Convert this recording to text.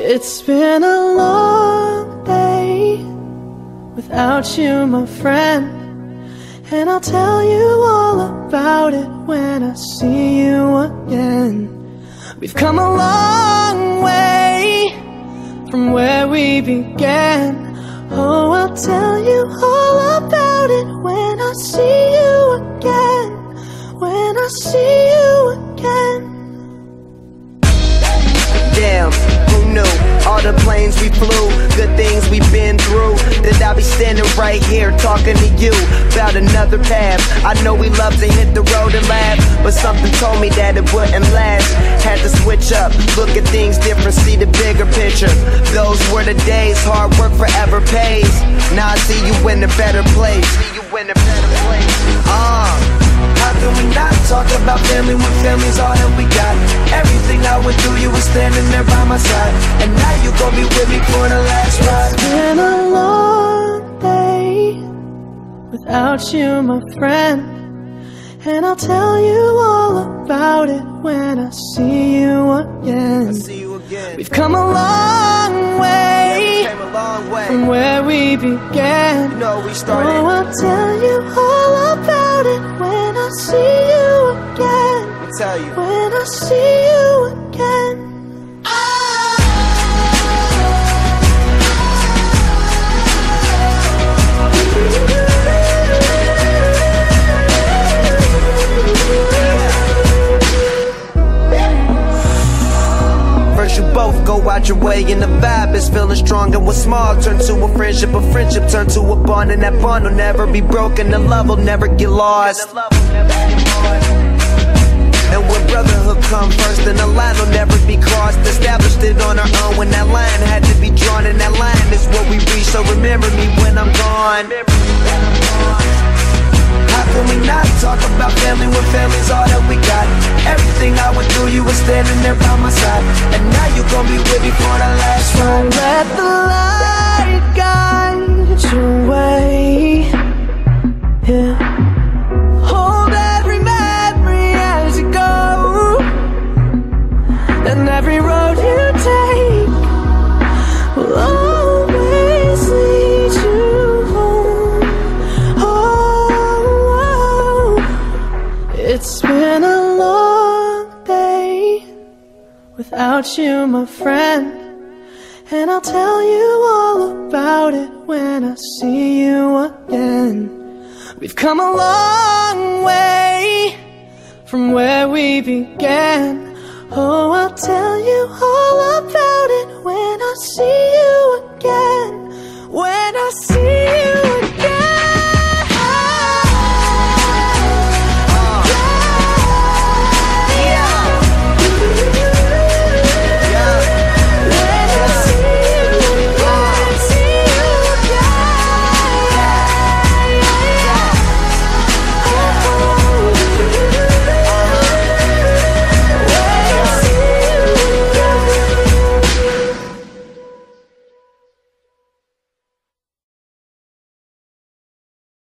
It's been a long day without you, my friend, and I'll tell you all about it when I see you again. We've come a long way from where we began. Oh, I'll tell you all about it when I see you again. When I see you again. Damn, who knew? All the planes we flew, good things we've been through, that I'll be standing right here talking to you about another path. I know we love to hit the road and laugh, but something told me that it wouldn't last. Had to switch up, look at things different, see the bigger picture. Those were the days, hard work forever pays. Now I see you in a better place. How can we not talk about family when family's all that we got? Everything I went through, you were standing there by my side, and now you gon' be with me for the last ride. It's been a long day without you, my friend, and I'll tell you all about it when I see you again. We've come a long way, from where we began. You know we started. Oh, I'll tell you all about it when I see you again. I'll tell you. When I see you again. First you both go out your way and the vibe is feeling strong, and what's small turn to a friendship turn to a bond, and that bond will never be broken, the love will never get lost. And when brotherhood come first, then the line will never be crossed. Established it on our own when that line had to be drawn, and that line is what we reach, so remember me when I'm gone. How can we not talk about family when family's all that we got? Everything I went through, you were standing there by my side, and now you gon' be with me for the last ride. Let the light guide your way. Yeah. Hold every memory as you go, and every road you take will always lead you home. Oh, it's been a long day without you, my friend, and I'll tell you all about it when I see you again. We've come a long way from where we began. Oh, I'll tell